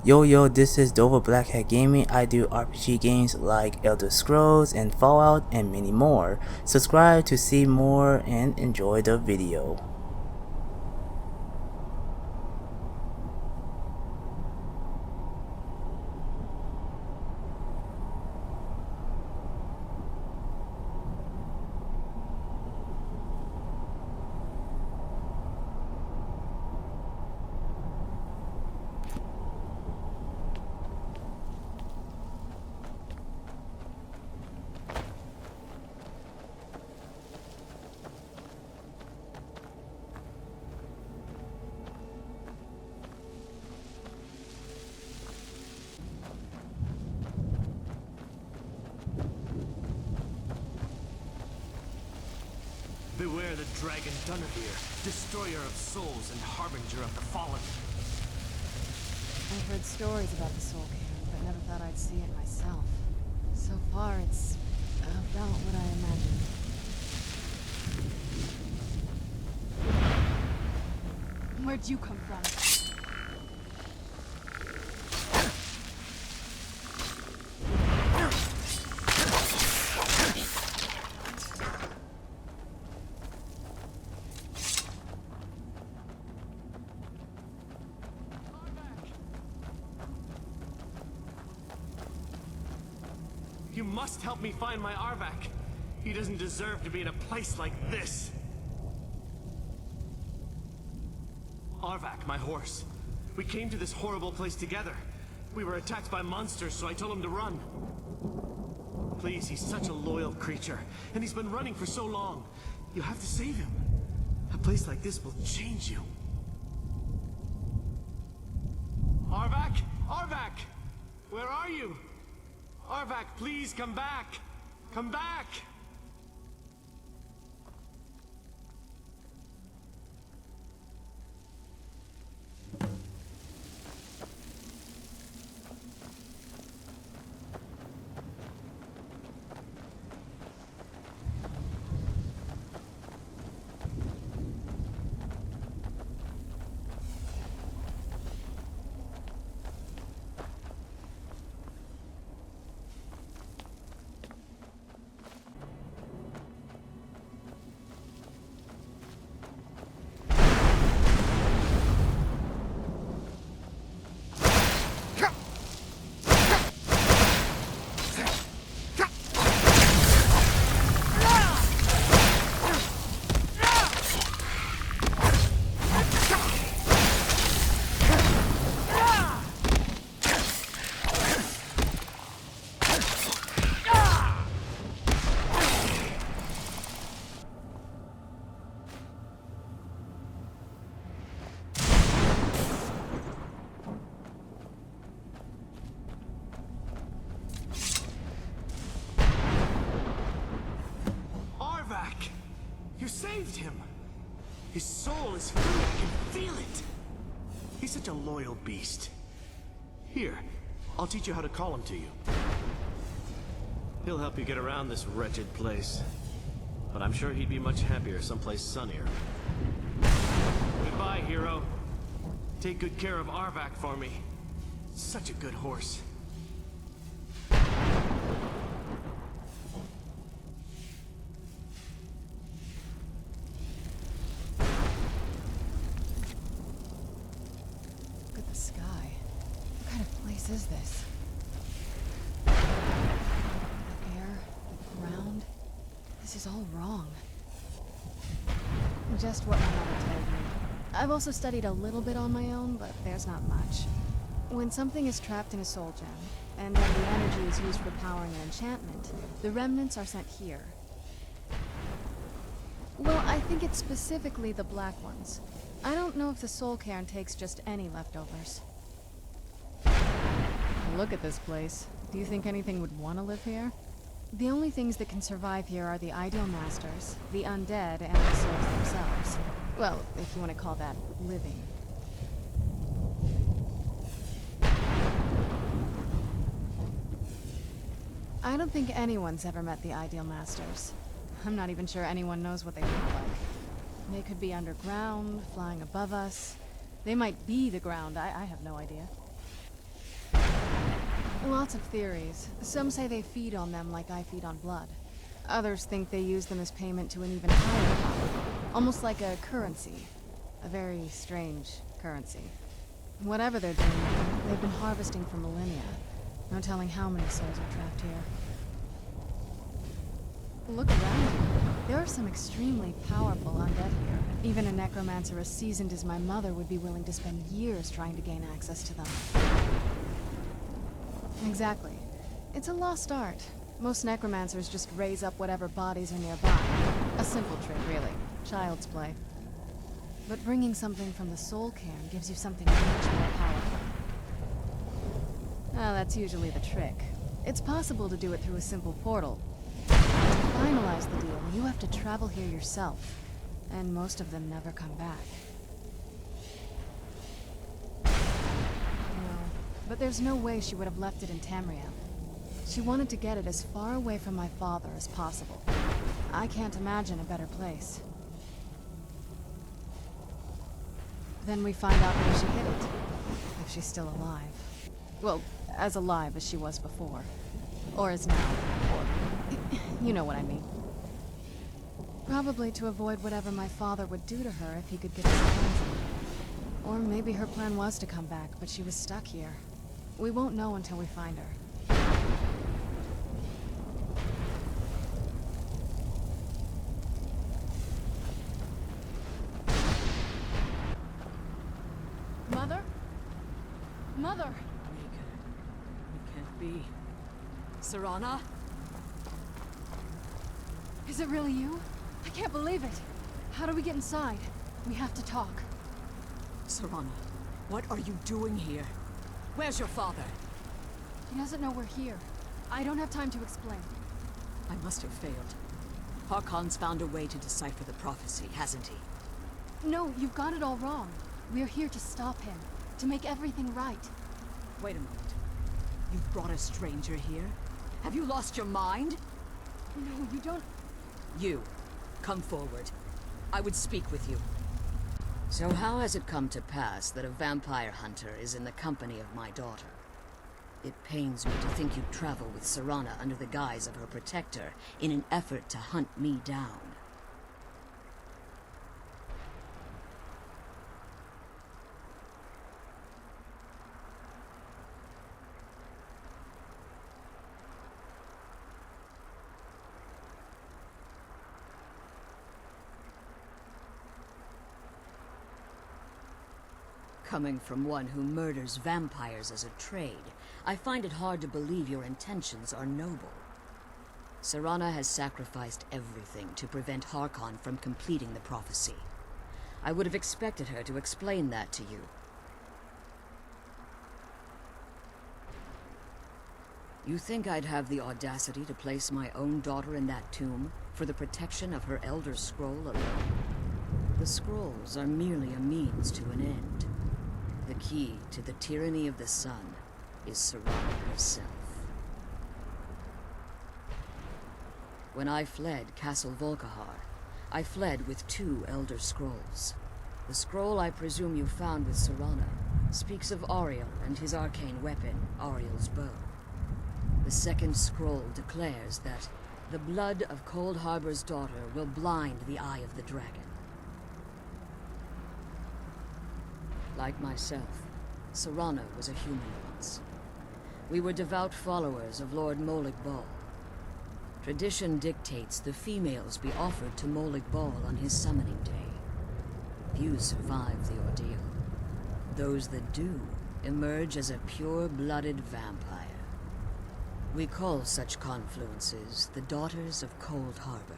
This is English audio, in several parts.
Yo, this is Dova Blackhat Gaming. I do RPG games like Elder Scrolls and Fallout and many more. Subscribe to see more and enjoy the video. Beware the dragon Dawnguard, destroyer of souls and harbinger of the fallen. I've heard stories about the Soul Cairn, but never thought I'd see it myself. So far, it's about what I imagined. Where'd you come from? You must help me find my Arvak. He doesn't deserve to be in a place like this. Arvak, my horse. We came to this horrible place together. We were attacked by monsters, so I told him to run. Please, he's such a loyal creature, and he's been running for so long. You have to save him. A place like this will change you. Arvak? Arvak! Where are you? Arvak, please come back! Come back! You saved him! His soul is free, I can feel it! He's such a loyal beast. Here, I'll teach you how to call him to you. He'll help you get around this wretched place. But I'm sure he'd be much happier someplace sunnier. Goodbye, hero. Take good care of Arvak for me. Such a good horse. Is this? The air, the ground, this is all wrong. Just what my mother told me. I've also studied a little bit on my own, but there's not much. When something is trapped in a soul gem, and then the energy is used for powering an enchantment, the remnants are sent here. Well, I think it's specifically the black ones. I don't know if the Soul Cairn takes just any leftovers. Look at this place. Do you think anything would want to live here? The only things that can survive here are the ideal masters, the undead, and the souls themselves. Well, if you want to call that living. I don't think anyone's ever met the ideal masters. I'm not even sure anyone knows what they look like. They could be underground, flying above us. They might be the ground, I have no idea. Lots of theories. Some say they feed on them like I feed on blood. Others think they use them as payment to an even higher power. Almost like a currency. A very strange currency. Whatever they're doing, they've been harvesting for millennia. No telling how many souls are trapped here. Look around you. There are some extremely powerful undead here. Even a necromancer as seasoned as my mother would be willing to spend years trying to gain access to them. Exactly. It's a lost art. Most necromancers just raise up whatever bodies are nearby. A simple trick, really. Child's play. But bringing something from the soul cairn gives you something much more powerful. Ah, that's usually the trick. It's possible to do it through a simple portal. To finalize the deal, you have to travel here yourself. And most of them never come back. No, but there's no way she would have left it in Tamriel. She wanted to get it as far away from my father as possible. I can't imagine a better place. Then we find out where she hid it. If she's still alive. Well, as alive as she was before. Or is now. Or... you know what I mean. Probably to avoid whatever my father would do to her if he could get his hands on her. Or maybe her plan was to come back, but she was stuck here. We won't know until we find her. Mother? Mother! It can't be. Serana? Is it really you? I can't believe it. How do we get inside? We have to talk. Serana, what are you doing here? Where's your father? He doesn't know we're here. I don't have time to explain. I must have failed. Harkon's found a way to decipher the prophecy, hasn't he? No, you've got it all wrong. We're here to stop him. To make everything right. Wait a moment. You've brought a stranger here? Have you lost your mind? No, you don't... You, come forward. I would speak with you. So how has it come to pass that a vampire hunter is in the company of my daughter? It pains me to think you'd travel with Serana under the guise of her protector in an effort to hunt me down. Coming from one who murders vampires as a trade, I find it hard to believe your intentions are noble. Serana has sacrificed everything to prevent Harkon from completing the prophecy. I would have expected her to explain that to you. You think I'd have the audacity to place my own daughter in that tomb for the protection of her Elder Scroll alone? The scrolls are merely a means to an end. The key to the tyranny of the sun is Serana herself. When I fled Castle Volkihar, I fled with 2 Elder Scrolls. The scroll I presume you found with Serana speaks of Auriel and his arcane weapon, Auriel's bow. The second scroll declares that the blood of Cold Harbor's daughter will blind the eye of the dragon. Like myself, Serana was a human once. We were devout followers of Lord Molig Bal. Tradition dictates the females be offered to Molig Bal on his summoning day. Few survive the ordeal. Those that do emerge as a pure-blooded vampire. We call such confluences the Daughters of Cold Harbor.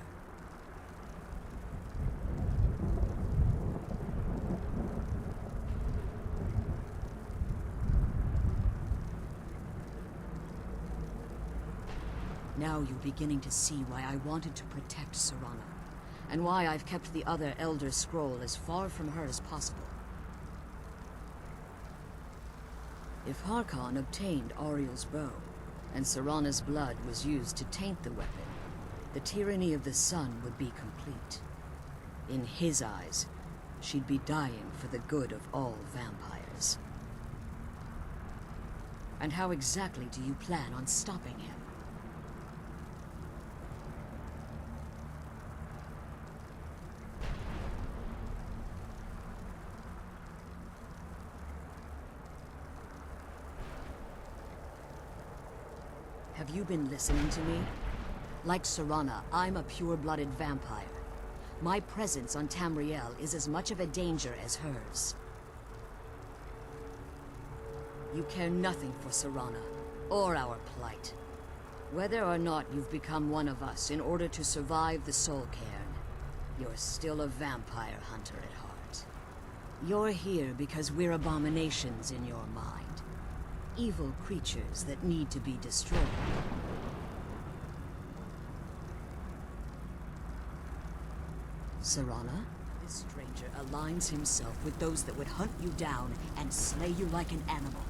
Now you're beginning to see why I wanted to protect Serana, and why I've kept the other Elder Scroll as far from her as possible. If Harkon obtained Auriel's bow, and Serana's blood was used to taint the weapon, the tyranny of the sun would be complete. In his eyes, she'd be dying for the good of all vampires. And how exactly do you plan on stopping him? Have you been listening to me? Like Serana, I'm a pure-blooded vampire. My presence on Tamriel is as much of a danger as hers. You care nothing for Serana, or our plight. Whether or not you've become one of us in order to survive the Soul Cairn, you're still a vampire hunter at heart. You're here because we're abominations in your mind. Evil creatures that need to be destroyed. Serana? This stranger aligns himself with those that would hunt you down and slay you like an animal.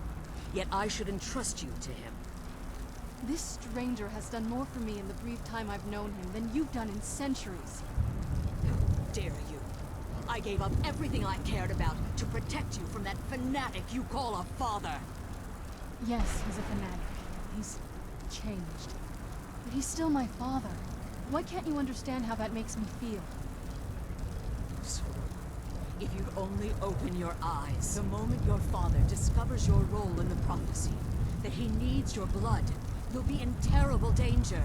Yet I should entrust you to him. This stranger has done more for me in the brief time I've known him than you've done in centuries. How dare you? I gave up everything I cared about to protect you from that fanatic you call a father. Yes, he's a fanatic. He's changed. But he's still my father. Why can't you understand how that makes me feel? If you'd only open your eyes, the moment your father discovers your role in the prophecy, that he needs your blood, you'll be in terrible danger.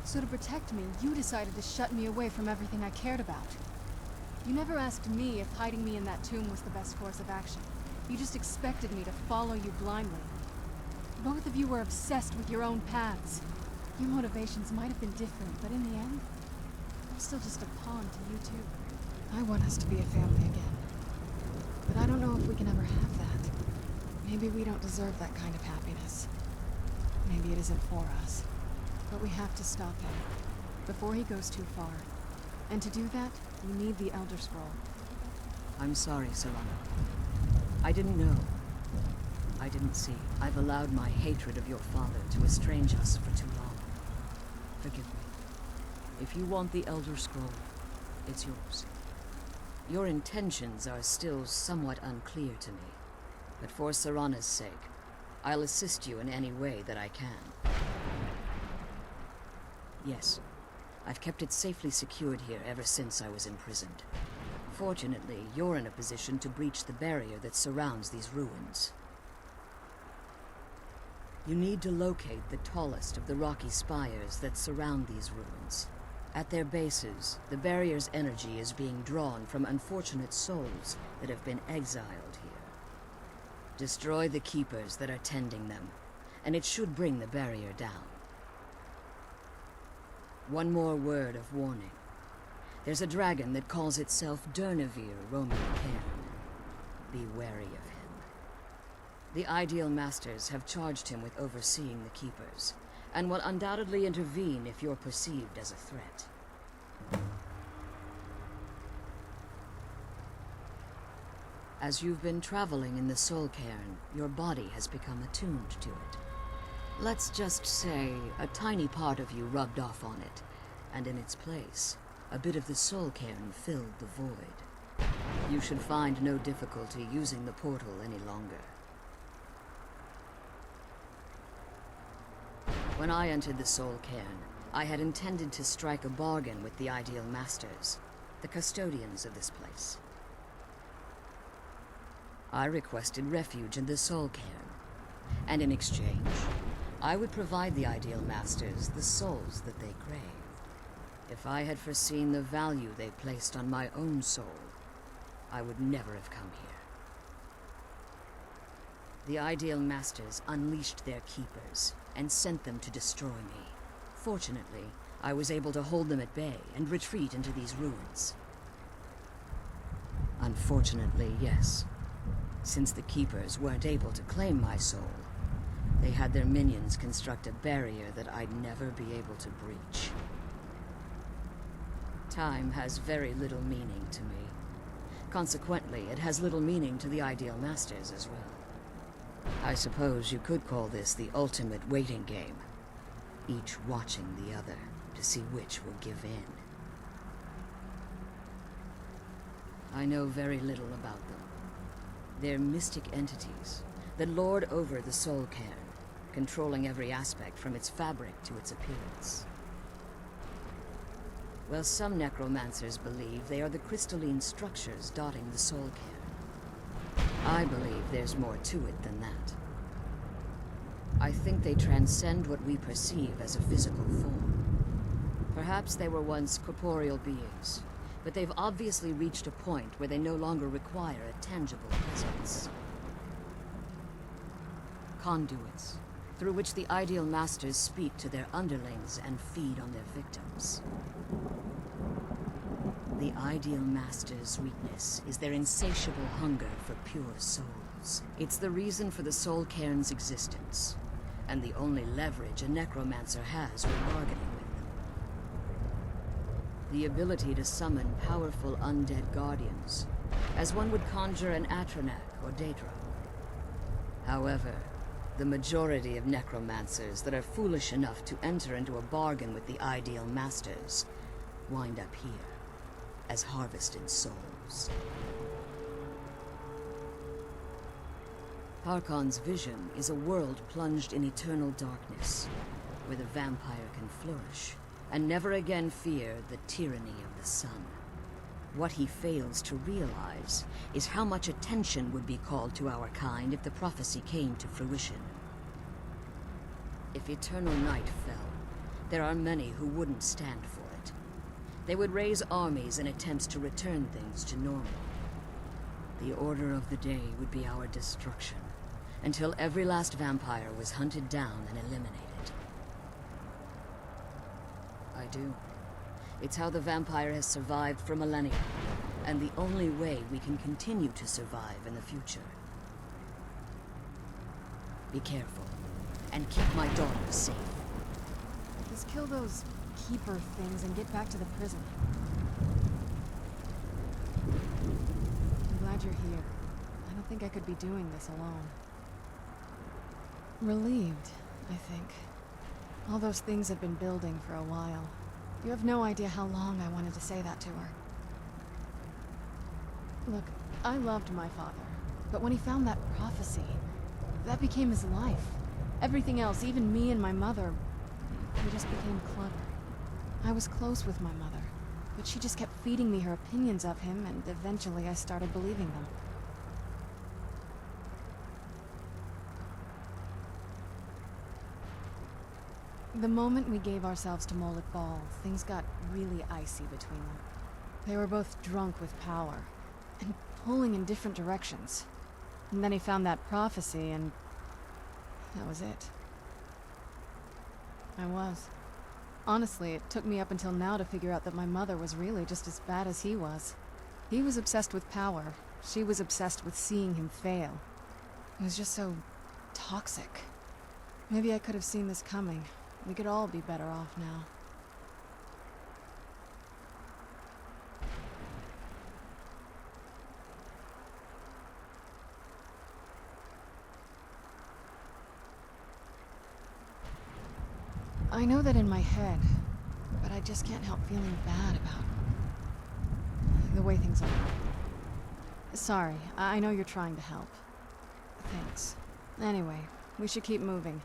So to protect me, you decided to shut me away from everything I cared about. You never asked me if hiding me in that tomb was the best course of action. You just expected me to follow you blindly. Both of you were obsessed with your own paths. Your motivations might have been different, but in the end, I'm still just a pawn to you two. I want us to be a family again. But I don't know if we can ever have that. Maybe we don't deserve that kind of happiness. Maybe it isn't for us. But we have to stop him, before he goes too far. And to do that, we need the Elder Scroll. I'm sorry, Serana. I didn't know. I didn't see. I've allowed my hatred of your father to estrange us for too long. Forgive me. If you want the Elder Scroll, it's yours. Your intentions are still somewhat unclear to me, but for Serana's sake, I'll assist you in any way that I can. Yes, I've kept it safely secured here ever since I was imprisoned. Fortunately, you're in a position to breach the barrier that surrounds these ruins. You need to locate the tallest of the rocky spires that surround these ruins. At their bases, the barrier's energy is being drawn from unfortunate souls that have been exiled here. Destroy the keepers that are tending them, and it should bring the barrier down. One more word of warning. There's a dragon that calls itself Durnevere roaming the cairn. Be wary of him. The Ideal Masters have charged him with overseeing the keepers, and will undoubtedly intervene if you're perceived as a threat. As you've been traveling in the Soul Cairn, your body has become attuned to it. Let's just say a tiny part of you rubbed off on it, and in its place, a bit of the Soul Cairn filled the void. You should find no difficulty using the portal any longer. When I entered the Soul Cairn, I had intended to strike a bargain with the Ideal Masters, the custodians of this place. I requested refuge in the Soul Cairn, and in exchange, I would provide the Ideal Masters the souls that they craved. If I had foreseen the value they placed on my own soul, I would never have come here. The Ideal Masters unleashed their keepers and sent them to destroy me. Fortunately, I was able to hold them at bay and retreat into these ruins. Unfortunately, yes. Since the keepers weren't able to claim my soul, they had their minions construct a barrier that I'd never be able to breach. Time has very little meaning to me. Consequently, it has little meaning to the Ideal Masters as well. I suppose you could call this the ultimate waiting game, each watching the other to see which will give in. I know very little about them. They're mystic entities that lord over the Soul Cairn controlling every aspect from its fabric to its appearance. Well, some necromancers believe they are the crystalline structures dotting the soul cairn. I believe there's more to it than that. I think they transcend what we perceive as a physical form. Perhaps they were once corporeal beings, but they've obviously reached a point where they no longer require a tangible presence. Conduits, through which the Ideal Masters speak to their underlings and feed on their victims. The Ideal Masters' weakness is their insatiable hunger for pure souls. It's the reason for the Soul Cairn's existence, and the only leverage a necromancer has when bargaining with them. The ability to summon powerful undead guardians, as one would conjure an Atronak or Daedra. However, the majority of necromancers that are foolish enough to enter into a bargain with the Ideal Masters wind up here as harvested souls. Harkon's vision is a world plunged in eternal darkness, where the vampire can flourish and never again fear the tyranny of the sun. What he fails to realize is how much attention would be called to our kind if the prophecy came to fruition. If eternal night fell, there are many who wouldn't stand for it. They would raise armies in attempts to return things to normal. The order of the day would be our destruction, until every last vampire was hunted down and eliminated. I do. It's how the vampire has survived for millennia, and the only way we can continue to survive in the future. Be careful, and keep my daughter safe. Just kill those keeper things and get back to the prison. I'm glad you're here. I don't think I could be doing this alone. Relieved, I think. All those things have been building for a while. You have no idea how long I wanted to say that to her. Look, I loved my father, but when he found that prophecy, that became his life. Everything else, even me and my mother, we just became clutter. I was close with my mother, but she just kept feeding me her opinions of him, and eventually I started believing them. The moment we gave ourselves to Molik Bal, things got really icy between them. They were both drunk with power, and pulling in different directions. And then he found that prophecy, and that was it. I was. Honestly, it took me up until now to figure out that my mother was really just as bad as he was. He was obsessed with power. She was obsessed with seeing him fail. It was just so toxic. Maybe I could have seen this coming. We could all be better off now. I know that in my head, but I just can't help feeling bad about the way things are. Sorry, I know you're trying to help. Thanks. Anyway, we should keep moving.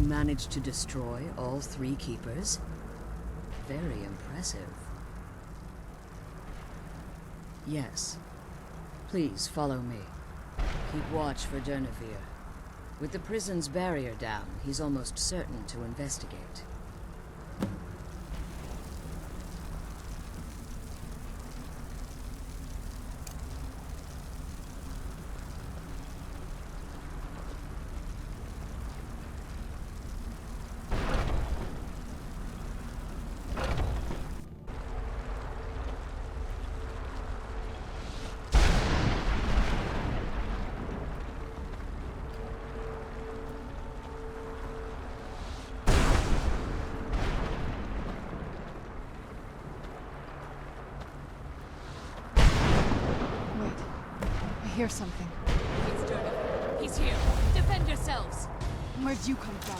managed to destroy all 3 keepers? Very impressive. Yes. Please follow me. Keep watch for Durnevere. With the prison's barrier down, he's almost certain to investigate. I hear something. It's Durnevere. He's here. Defend yourselves! Where'd you come from?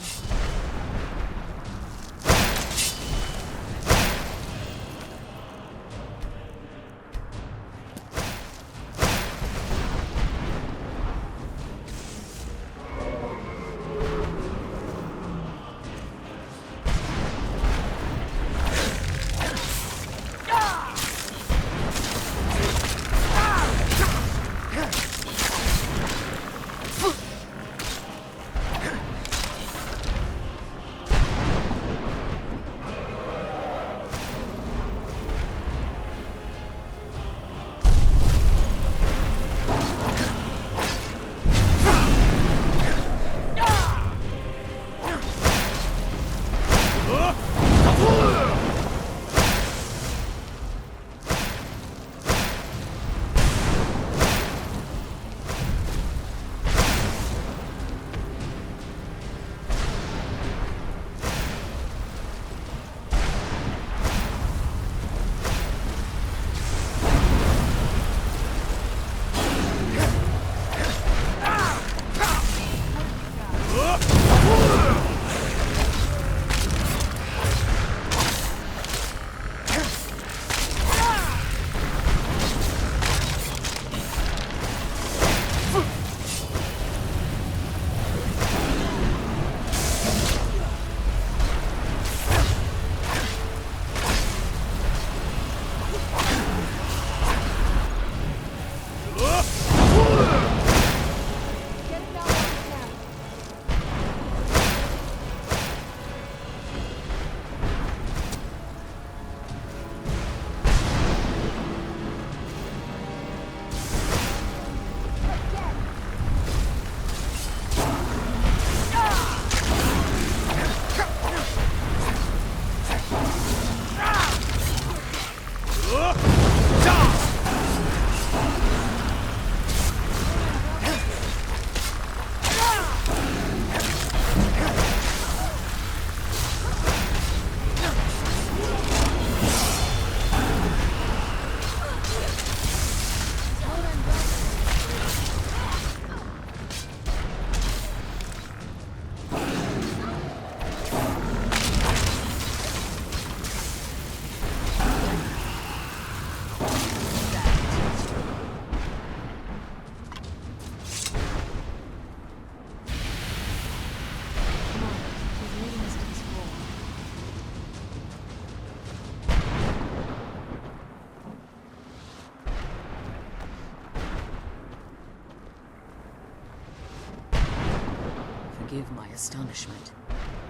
Forgive my astonishment,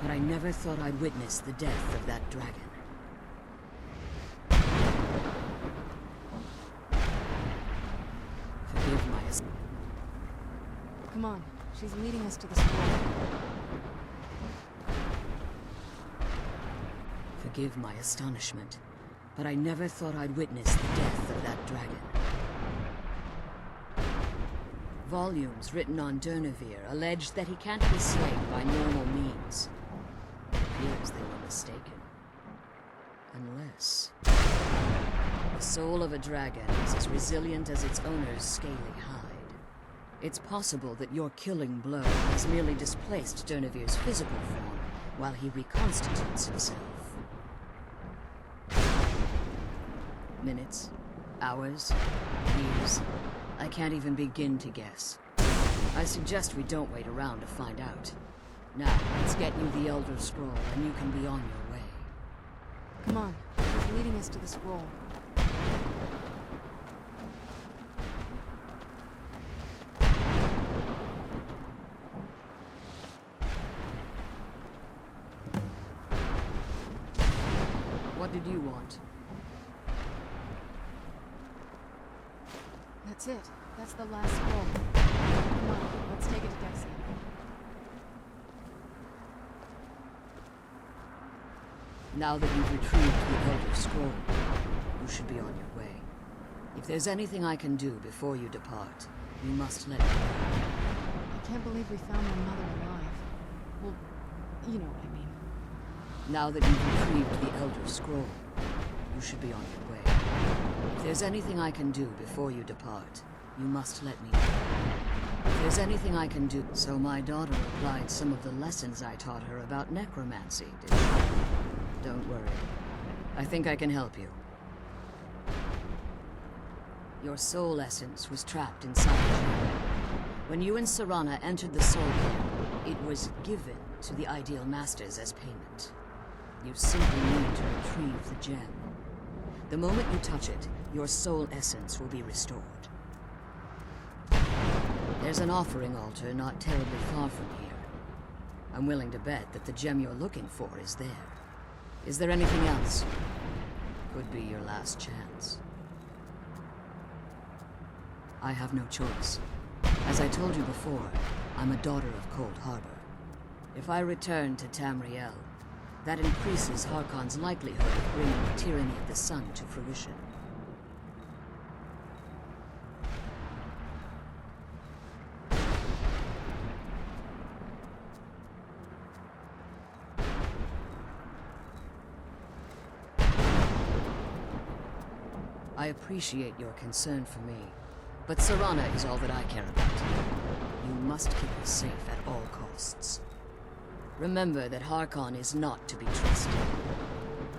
but I never thought I'd witness the death of that dragon. Forgive my Come on, she's leading us to the school. Forgive my astonishment, but I never thought I'd witness the death of that dragon. Volumes written on Durnevere allege that he can't be slain by normal means. It appears they were mistaken. Unless... the soul of a dragon is as resilient as its owner's scaly hide. It's possible that your killing blow has merely displaced Durnevere's physical form while he reconstitutes himself. Minutes, hours, years. I can't even begin to guess. I suggest we don't wait around to find out. Now, let's get you the Elder Scroll, and you can be on your way. Come on, he's leading us to the scroll. What did you want? That's it. That's the last scroll. Come on, let's take it to Dexy. Now that you've retrieved the Elder Scroll, you should be on your way. If there's anything I can do before you depart, you must let me know. I can't believe we found my mother alive. Well, you know what I mean. Now that you've retrieved the Elder Scroll, you should be on your way. If there's anything I can do before you depart, you must let me know. If there's anything I can do... So my daughter applied some of the lessons I taught her about necromancy, did she? Don't worry. I think I can help you. Your soul essence was trapped inside you. When you and Serana entered the soul camp, it was given to the Ideal Masters as payment. You simply need to retrieve the gem. The moment you touch it, your soul essence will be restored. There's an offering altar not terribly far from here. I'm willing to bet that the gem you're looking for is there. Is there anything else? Could be your last chance. I have no choice. As I told you before, I'm a daughter of Cold Harbor. If I return to Tamriel, that increases Harkon's likelihood of bringing the tyranny of the sun to fruition. I appreciate your concern for me, but Serana is all that I care about. You must keep her safe at all costs. Remember that Harkon is not to be trusted.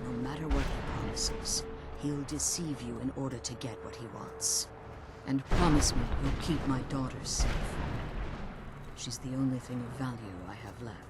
No matter what he promises, he'll deceive you in order to get what he wants. And promise me you'll keep my daughter safe. She's the only thing of value I have left.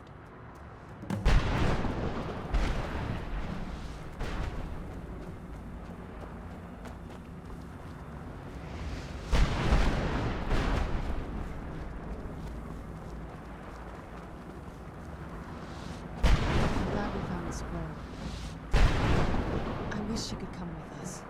I wish you could come with us.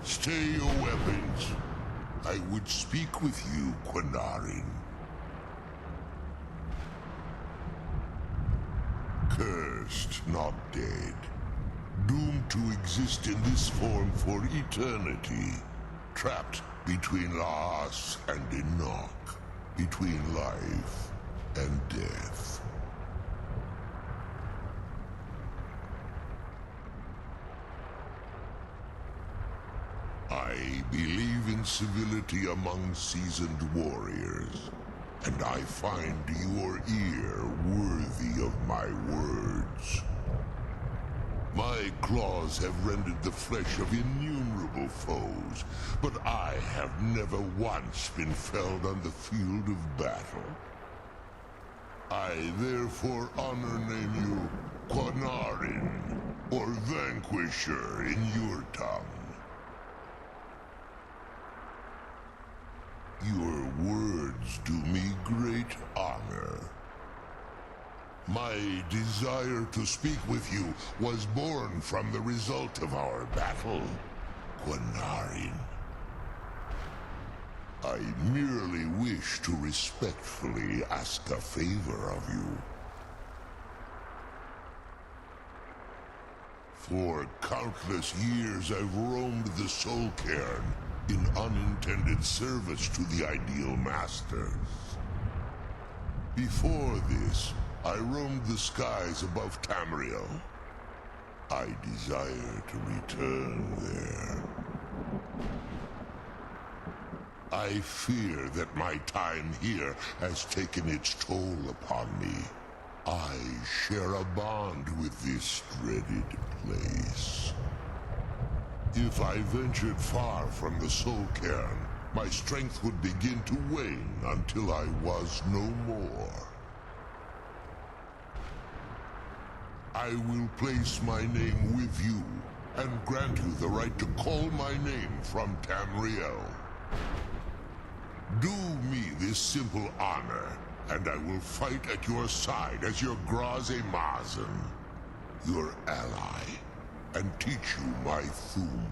Stay your weapons. I would speak with you, Quinarin. Cursed, not dead. Doomed to exist in this form for eternity. Trapped between Laas and Enoch. Between life and death. I believe in civility among seasoned warriors. And I find your ear worthy of my words. My claws have rendered the flesh of innumerable foes, but I have never once been felled on the field of battle. I therefore name you Quinarin, or Vanquisher in your tongue. Your words do me great honor. My desire to speak with you was born from the result of our battle, Quinarin. I merely wish to respectfully ask a favor of you. For countless years I've roamed the Soul Cairn in unintended service to the Ideal Masters. Before this, I roamed the skies above Tamriel. I desire to return there. I I fear that my time here has taken its toll upon me. I share a bond with this dreaded place. If I ventured far from the Soul Cairn, my strength would begin to wane until I was no more. I will place my name with you and grant you the right to call my name from Tamriel. Do me this simple honor, and I will fight at your side as your Graze Mazen, your ally, and teach you my Thum.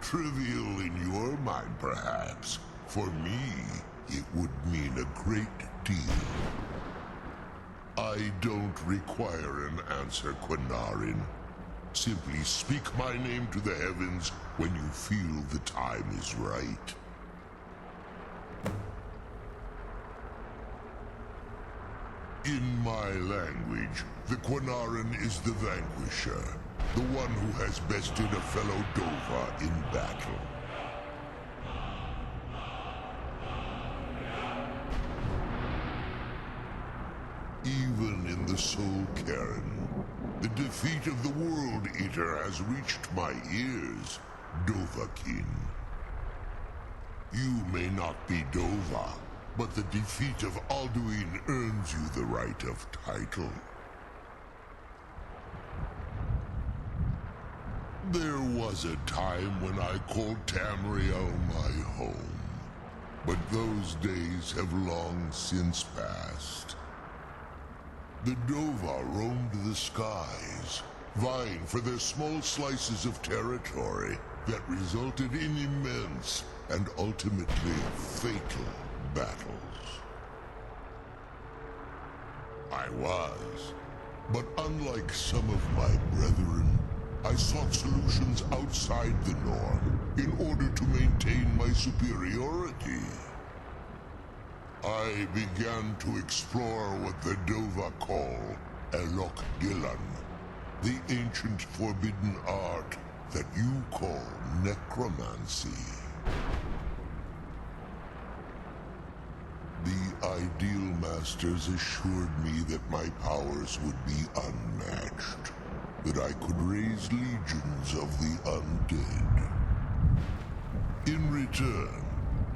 Trivial in your mind, perhaps. For me, it would mean a great deal. I don't require an answer, Quinarin. Simply speak my name to the heavens when you feel the time is right. In my language, the Quinarin is the vanquisher, the one who has bested a fellow Dova in battle. Even in the Soul Cairn, the defeat of the World Eater has reached my ears, Dovahkiin. You may not be Dova, but the defeat of Alduin earns you the right of title. There was a time when I called Tamriel my home, but those days have long since passed. The Dova roamed the skies, vying for their small slices of territory that resulted in immense and ultimately fatal battles. I was, but unlike some of my brethren, I sought solutions outside the norm in order to maintain my superiority. I began to explore what the Dova call Elok Gillan, the ancient forbidden art that you call necromancy. The Ideal Masters assured me that my powers would be unmatched, that I could raise legions of the undead. In return,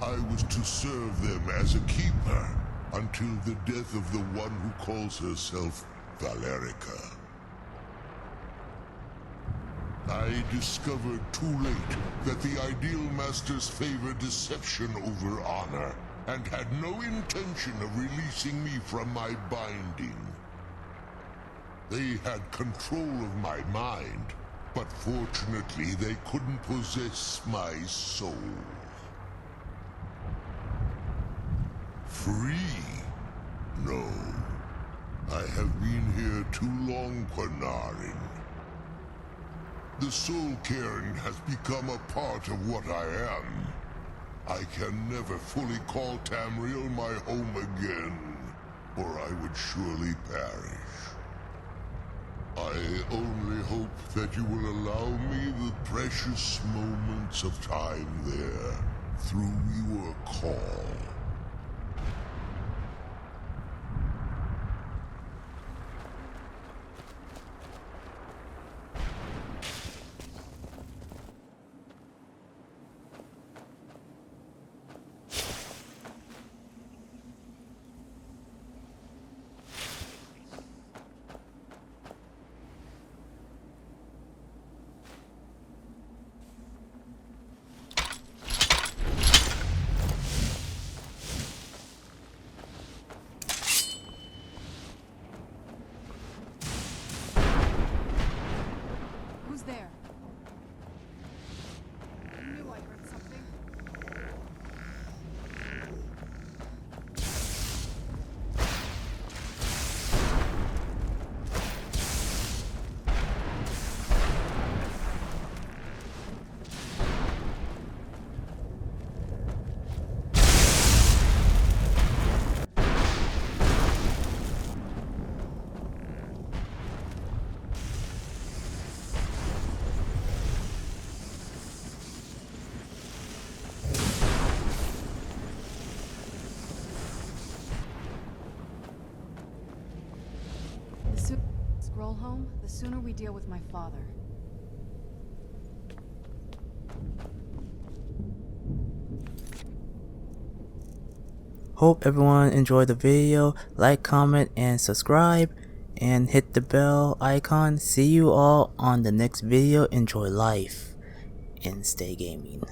I was to serve them as a keeper until the death of the one who calls herself Valerica. I discovered too late that the Ideal Masters favor deception over honor, and had no intention of releasing me from my binding. They had control of my mind, but fortunately they couldn't possess my soul. Free? No. I have been here too long, Quinarin. The Soul Cairn has become a part of what I am. I can never fully call Tamriel my home again, or I would surely perish. I only hope that you will allow me the precious moments of time there, through your call. scroll home, the sooner we deal with my father. Hope everyone enjoyed the video. Like, comment, and subscribe. And hit the bell icon. See you all on the next video. Enjoy life and stay gaming.